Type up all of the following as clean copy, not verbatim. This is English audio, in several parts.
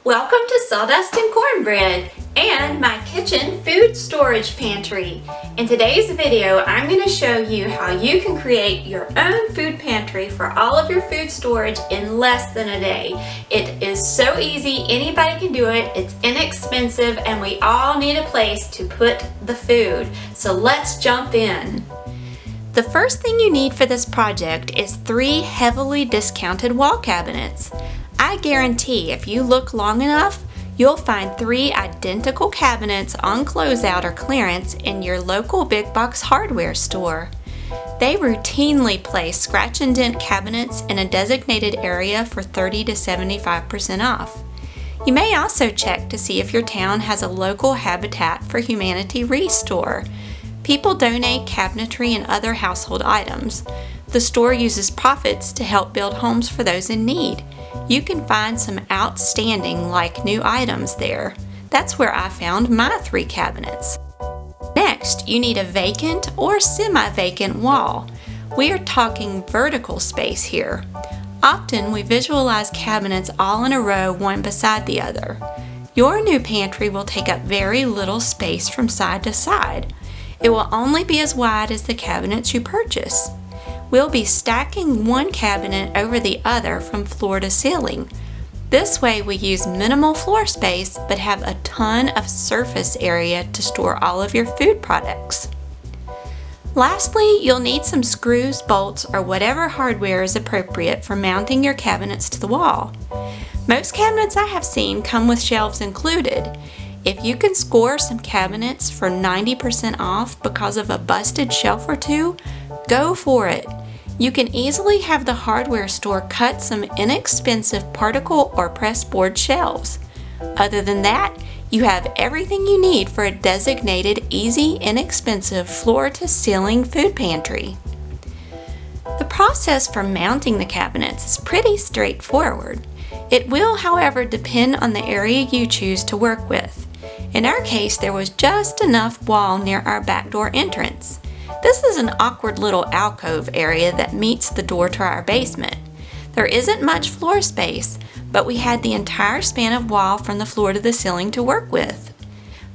Welcome to Sawdust and Cornbread and my kitchen food storage pantry. In today's video, I'm going to show you how you can create your own food pantry for all of your food storage in less than a day. It is so easy, anybody can do it, it's inexpensive, and we all need a place to put the food. So let's jump in. The first thing you need for this project is 3 heavily discounted wall cabinets. I guarantee if you look long enough, you'll find 3 identical cabinets on closeout or clearance in your local big box hardware store. They routinely place scratch and dent cabinets in a designated area for 30 to 75% off. You may also check to see if your town has a local Habitat for Humanity restore. People donate cabinetry and other household items. The store uses profits to help build homes for those in need. You can find some outstanding like new items there. That's where I found my 3 cabinets. Next, you need a vacant or semi-vacant wall. We are talking vertical space here. Often we visualize cabinets all in a row, one beside the other. Your new pantry will take up very little space from side to side. It will only be as wide as the cabinets you purchase. We'll be stacking one cabinet over the other from floor to ceiling. This way we use minimal floor space but have a ton of surface area to store all of your food products. Lastly, you'll need some screws, bolts, or whatever hardware is appropriate for mounting your cabinets to the wall. Most cabinets I have seen come with shelves included. If you can score some cabinets for 90% off because of a busted shelf or two, go for it. You can easily have the hardware store cut some inexpensive particle or pressboard shelves. Other than that, you have everything you need for a designated, easy, inexpensive floor-to-ceiling food pantry. The process for mounting the cabinets is pretty straightforward. It will, however, depend on the area you choose to work with. In our case, there was just enough wall near our back door entrance. This is an awkward little alcove area that meets the door to our basement. There isn't much floor space, but we had the entire span of wall from the floor to the ceiling to work with.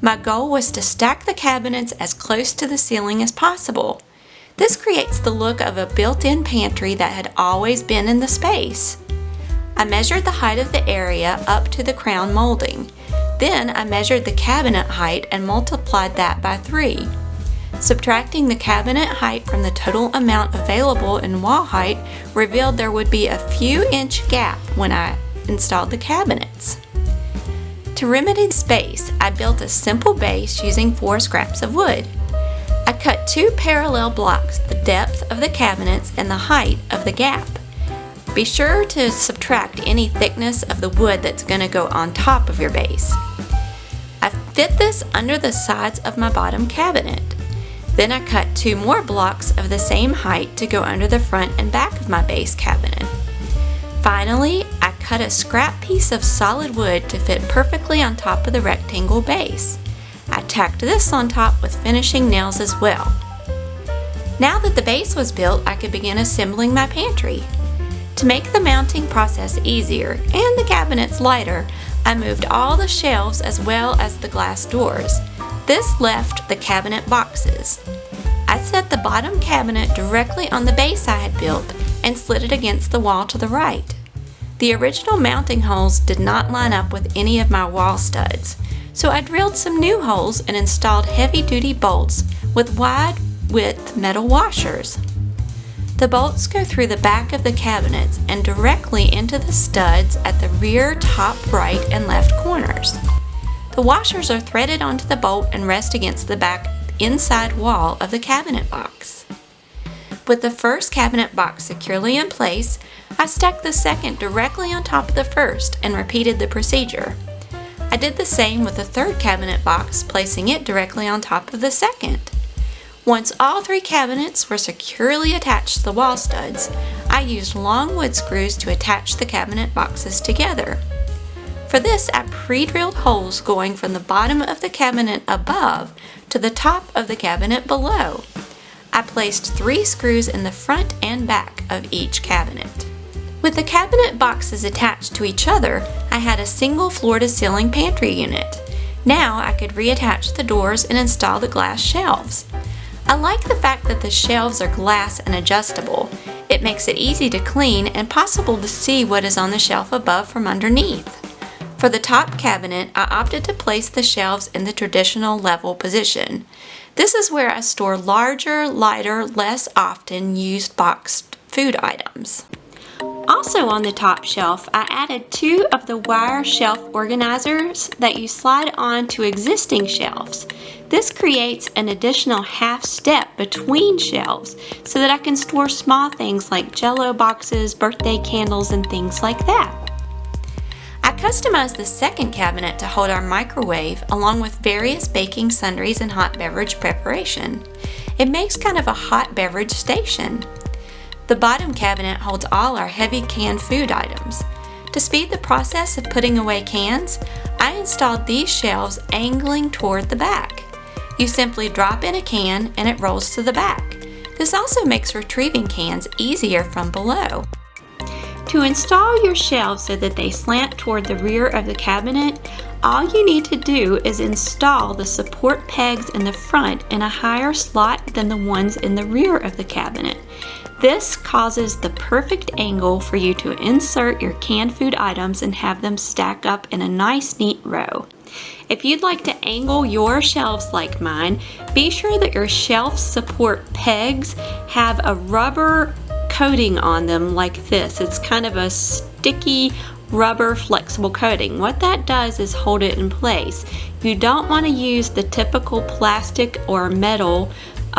My goal was to stack the cabinets as close to the ceiling as possible. This creates the look of a built-in pantry that had always been in the space. I measured the height of the area up to the crown molding. Then I measured the cabinet height and multiplied that by 3. Subtracting the cabinet height from the total amount available in wall height revealed there would be a few inch gap when I installed the cabinets. To remedy the space, I built a simple base using 4 scraps of wood. I cut 2 parallel blocks, the depth of the cabinets and the height of the gap. Be sure to subtract any thickness of the wood that's going to go on top of your base. I fit this under the sides of my bottom cabinet. Then I cut 2 more blocks of the same height to go under the front and back of my base cabinet. Finally, I cut a scrap piece of solid wood to fit perfectly on top of the rectangle base. I tacked this on top with finishing nails as well. Now that the base was built, I could begin assembling my pantry. To make the mounting process easier and the cabinets lighter, I moved all the shelves as well as the glass doors. This left the cabinet boxes. I set the bottom cabinet directly on the base I had built and slid it against the wall to the right. The original mounting holes did not line up with any of my wall studs, so I drilled some new holes and installed heavy-duty bolts with wide-width metal washers. The bolts go through the back of the cabinets and directly into the studs at the rear, top, right, and left corners. The washers are threaded onto the bolt and rest against the back inside wall of the cabinet box. With the first cabinet box securely in place, I stacked the second directly on top of the first and repeated the procedure. I did the same with the third cabinet box, placing it directly on top of the second. Once all 3 cabinets were securely attached to the wall studs, I used long wood screws to attach the cabinet boxes together. For this, I pre-drilled holes going from the bottom of the cabinet above to the top of the cabinet below. I placed 3 screws in the front and back of each cabinet. With the cabinet boxes attached to each other, I had a single floor-to-ceiling pantry unit. Now I could reattach the doors and install the glass shelves. I like the fact that the shelves are glass and adjustable. It makes it easy to clean and possible to see what is on the shelf above from underneath. For the top cabinet, I opted to place the shelves in the traditional level position. This is where I store larger, lighter, less often used boxed food items. Also on the top shelf, I added 2 of the wire shelf organizers that you slide onto existing shelves. This creates an additional half step between shelves so that I can store small things like Jell-O boxes, birthday candles, and things like that. I customized the second cabinet to hold our microwave along with various baking sundries and hot beverage preparation. It makes kind of a hot beverage station. The bottom cabinet holds all our heavy canned food items. To speed the process of putting away cans, I installed these shelves angling toward the back. You simply drop in a can and it rolls to the back. This also makes retrieving cans easier from below. To install your shelves so that they slant toward the rear of the cabinet, all you need to do is install the support pegs in the front in a higher slot than the ones in the rear of the cabinet. This causes the perfect angle for you to insert your canned food items and have them stack up in a nice, neat row. If you'd like to angle your shelves like mine, be sure that your shelf support pegs have a rubber coating on them like this. It's kind of a sticky rubber flexible coating. What that does is hold it in place. You don't want to use the typical plastic or metal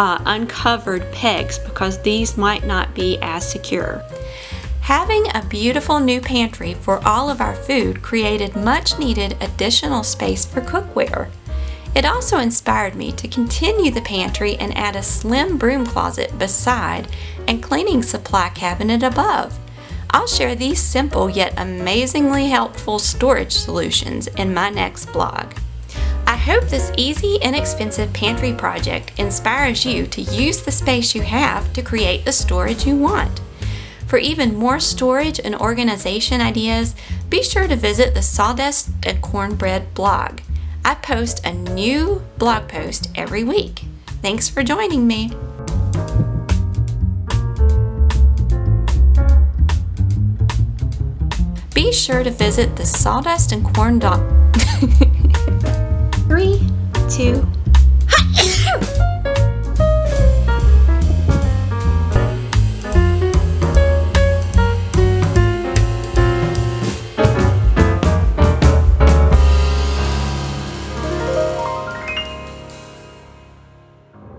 uncovered pegs because these might not be as secure. Having a beautiful new pantry for all of our food created much needed additional space for cookware. It also inspired me to continue the pantry and add a slim broom closet beside and cleaning supply cabinet above. I'll share these simple yet amazingly helpful storage solutions in my next blog. I hope this easy, inexpensive pantry project inspires you to use the space you have to create the storage you want. For even more storage and organization ideas, be sure to visit the Sawdust and Cornbread blog. I post a new blog post every week. Thanks for joining me. Be sure to visit the Sawdust and Corn 3, 2,